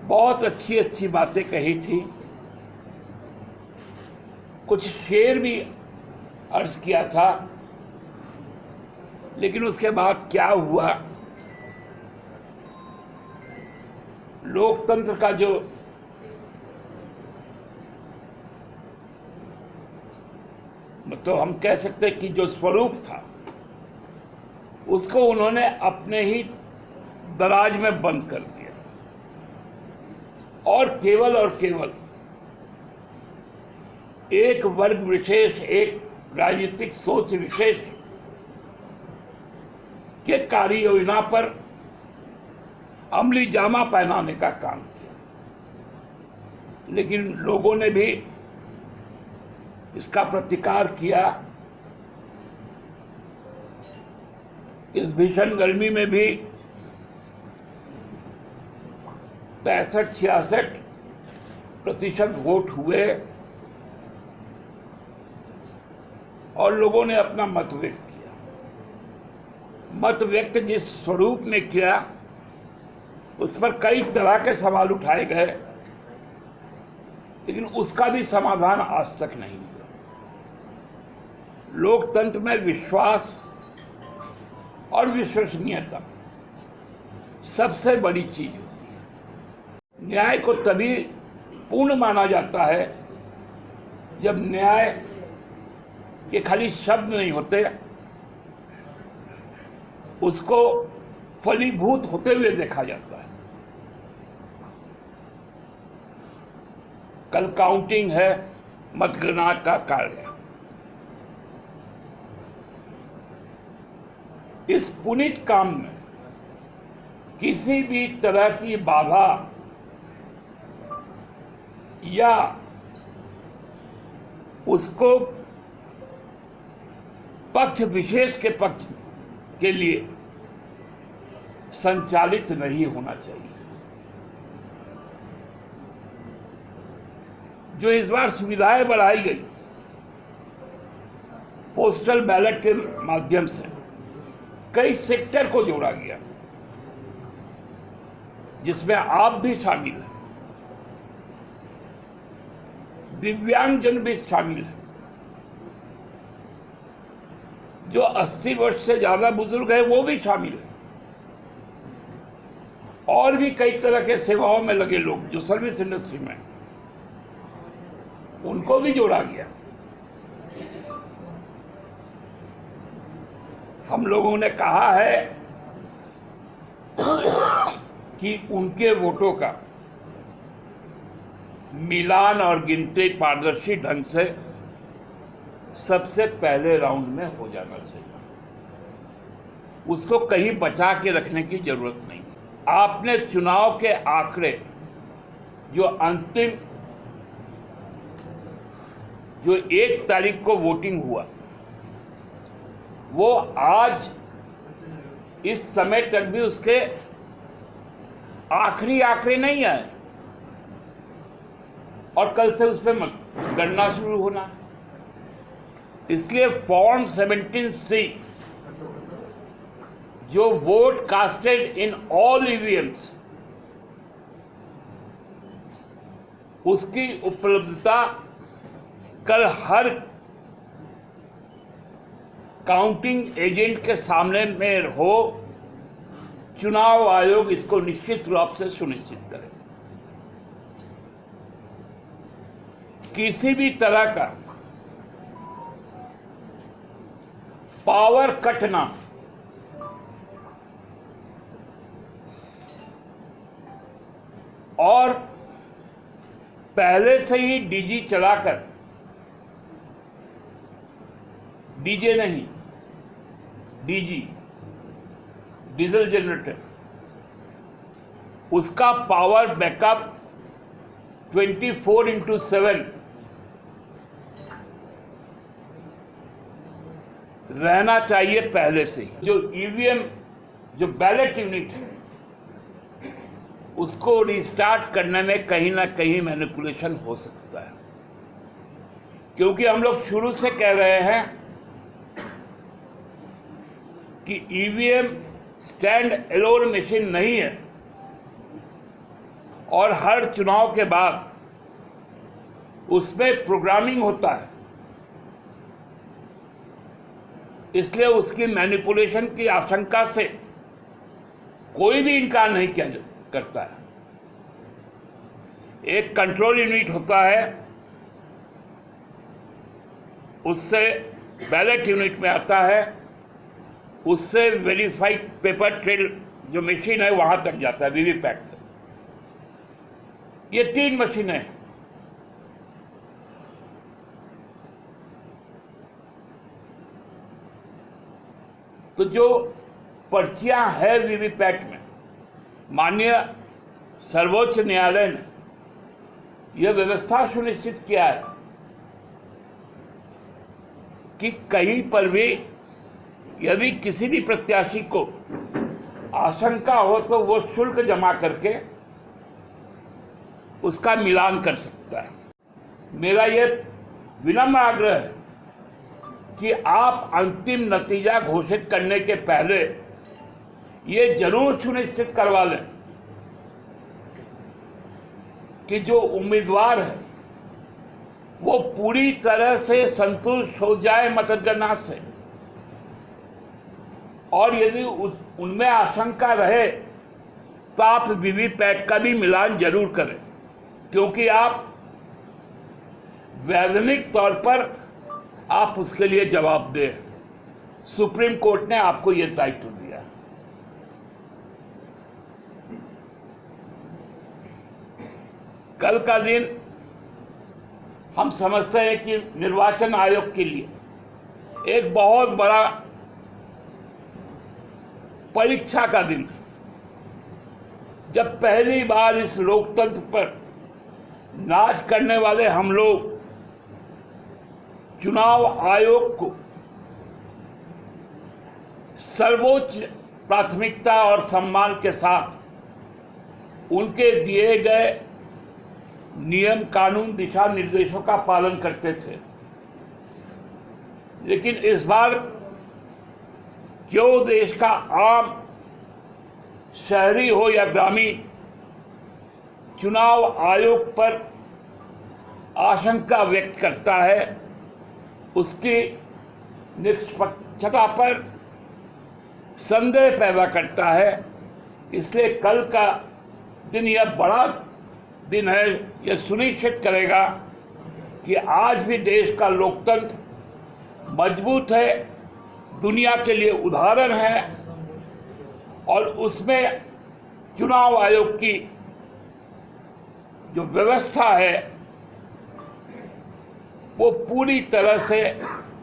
बहुत अच्छी अच्छी बातें कही थी, कुछ शेर भी अर्ज किया था, लेकिन उसके बाद क्या हुआ, लोकतंत्र का जो मतलब हम कह सकते हैं कि जो स्वरूप था, उसको उन्होंने अपने ही दराज में बंद कर दिया और केवल एक वर्ग विशेष, एक राजनीतिक सोच विशेष के कार्य योजना पर अमली जामा पहनाने का काम किया। लेकिन लोगों ने भी इसका प्रतिकार किया। इस भीषण गर्मी में भी 65-66% वोट हुए और लोगों ने अपना मत व्यक्त किया। मत व्यक्त जिस स्वरूप में किया, उस पर कई तरह के सवाल उठाए गए, लेकिन उसका भी समाधान आज तक नहीं हुआ। लोकतंत्र में विश्वास और विश्वसनीयता सबसे बड़ी चीज होती है। न्याय को तभी पूर्ण माना जाता है जब न्याय के खाली शब्द नहीं होते, उसको फलीभूत होते हुए देखा जाता है। कल काउंटिंग है, मतगणना का कार्य। इस पुनीत काम में किसी भी तरह की बाधा या उसको पक्ष विशेष के पक्ष के लिए संचालित नहीं होना चाहिए। जो इस बार सुविधाएं बढ़ाई गई पोस्टल बैलेट के माध्यम से, कई सेक्टर को जोड़ा गया, जिसमें आप भी शामिल हैं, दिव्यांगजन भी शामिल हैं, जो 80 वर्ष से ज्यादा बुजुर्ग है वो भी शामिल है, और भी कई तरह के सेवाओं में लगे लोग जो सर्विस इंडस्ट्री में, उनको भी जोड़ा गया। हम लोगों ने कहा है कि उनके वोटों का मिलान और गिनती पारदर्शी ढंग से सबसे पहले राउंड में हो जाना चाहिए। उसको कहीं बचा के रखने की जरूरत नहीं। आपने चुनाव के आंकड़े जो अंतिम, जो 1 तारीख को वोटिंग हुआ, वो आज इस समय तक भी उसके आखिरी आंकड़े नहीं आए और कल से उस पर गणना शुरू होना। इसलिए फॉर्म 17C, जो vote casted in all EVMs, उसकी उपलब्धता कल हर काउंटिंग एजेंट के सामने में हो, चुनाव आयोग इसको निश्चित रूप से सुनिश्चित करे। किसी भी तरह का पावर कट ना, और पहले से ही डीजी चलाकर, डीजे नहीं, डीजी डीजल जनरेटर, उसका पावर बैकअप 24/7 रहना चाहिए पहले से ही। जो ईवीएम, जो बैलेट यूनिट है, उसको रिस्टार्ट करने में कहीं ना कहीं मैनिपुलेशन हो सकता है, क्योंकि हम लोग शुरू से कह रहे हैं कि ईवीएम स्टैंड एलोन मशीन नहीं है और हर चुनाव के बाद उसमें प्रोग्रामिंग होता है, इसलिए उसकी मैनिपुलेशन की आशंका से कोई भी इनकार नहीं किया करता है। एक कंट्रोल यूनिट होता है, उससे बैलेट यूनिट में आता है, उससे वेरीफाइड पेपर ट्रेल जो मशीन है वहां तक जाता है, वीवीपैट तक। ये 3 मशीनें हैं। तो जो पर्चियां हैं वीवीपैट में, माननीय सर्वोच्च न्यायालय ने यह व्यवस्था सुनिश्चित किया है कि कहीं पर भी यदि किसी भी प्रत्याशी को आशंका हो तो वो शुल्क जमा करके उसका मिलान कर सकता है। मेरा ये विनम्र आग्रह है कि आप अंतिम नतीजा घोषित करने के पहले ये जरूर सुनिश्चित करवा लें कि जो उम्मीदवार है वो पूरी तरह से संतुष्ट हो जाए मतगणना से, और यदि उनमें आशंका रहे तो आप वीवीपैट का भी मिलान जरूर करें, क्योंकि आप वैधानिक तौर पर आप उसके लिए जवाबदेह हैं। सुप्रीम कोर्ट ने आपको यह दायित्व दिया। कल का दिन हम समझते हैं कि निर्वाचन आयोग के लिए एक बहुत बड़ा परीक्षा का दिन है, जब पहली बार इस लोकतंत्र पर नाज करने वाले हम लोग चुनाव आयोग को सर्वोच्च प्राथमिकता और सम्मान के साथ उनके दिए गए नियम कानून दिशा निर्देशों का पालन करते थे। लेकिन इस बार क्यों देश का आम शहरी हो या ग्रामीण चुनाव आयोग पर आशंका व्यक्त करता है, उसकी निष्पक्षता पर संदेह पैदा करता है। इसलिए कल का दिन यह बड़ा दिन है, यह सुनिश्चित करेगा कि आज भी देश का लोकतंत्र मजबूत है, दुनिया के लिए उदाहरण है, और उसमें चुनाव आयोग की जो व्यवस्था है वो पूरी तरह से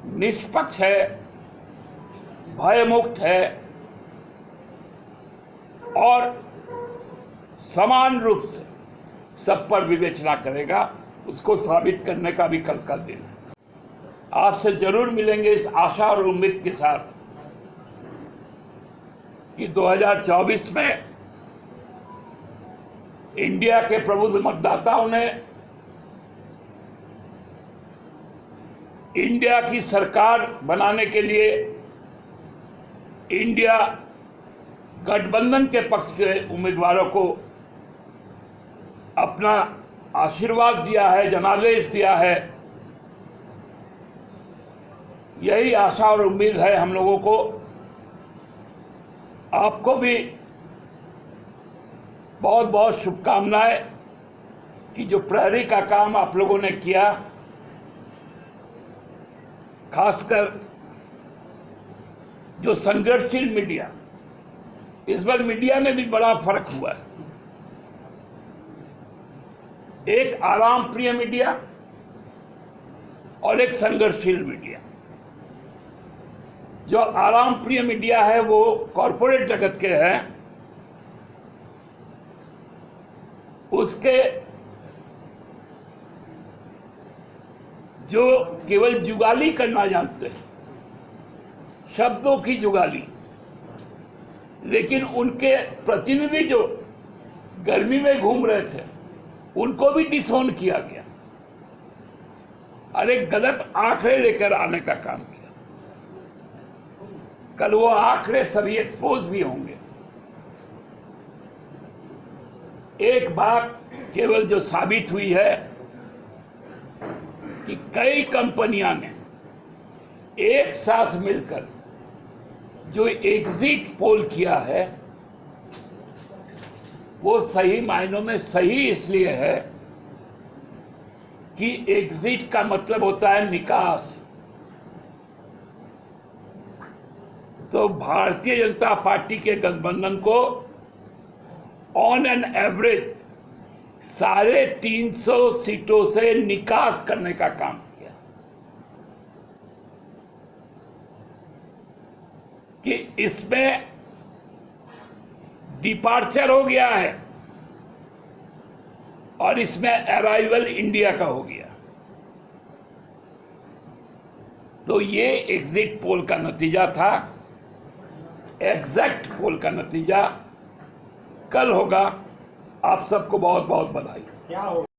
निष्पक्ष है, भयमुक्त है और समान रूप से सब पर विवेचना करेगा। उसको साबित करने का भी कल का दिन है। आपसे जरूर मिलेंगे इस आशा और उम्मीद के साथ कि 2024 में इंडिया के प्रबुद्ध मतदाताओं ने इंडिया की सरकार बनाने के लिए इंडिया गठबंधन के पक्ष के उम्मीदवारों को अपना आशीर्वाद दिया है, जनादेश दिया है। यही आशा और उम्मीद है हम लोगों को। आपको भी बहुत बहुत शुभकामनाएं कि जो प्रहरी का काम आप लोगों ने किया, खासकर जो संघर्षशील मीडिया, इस बार मीडिया में भी बड़ा फर्क हुआ है। एक आराम प्रिय मीडिया और एक संघर्षशील मीडिया। जो आराम प्रिय मीडिया है वो कॉरपोरेट जगत के हैं, उसके जो केवल जुगाली करना जानते हैं, शब्दों की जुगाली, लेकिन उनके प्रतिनिधि जो गर्मी में घूम रहे थे उनको भी डिसोन किया गया और एक गलत आंकड़े लेकर आने का काम किया। कल वो आंकड़े सभी एक्सपोज भी होंगे। एक बात केवल जो साबित हुई है कि कई कंपनियां ने एक साथ मिलकर जो एग्जिट पोल किया है वो सही मायनों में सही इसलिए है कि एग्जिट का मतलब होता है निकास। तो भारतीय जनता पार्टी के गठबंधन को ऑन एन एवरेज 350 सीटों से निकास करने का काम किया कि इसमें डिपार्चर हो गया है और इसमें अराइवल इंडिया का हो गया। तो ये एग्जिट पोल का नतीजा था। एग्जैक्ट पोल का नतीजा कल होगा। आप सबको बहुत बहुत बधाई। क्या होगा?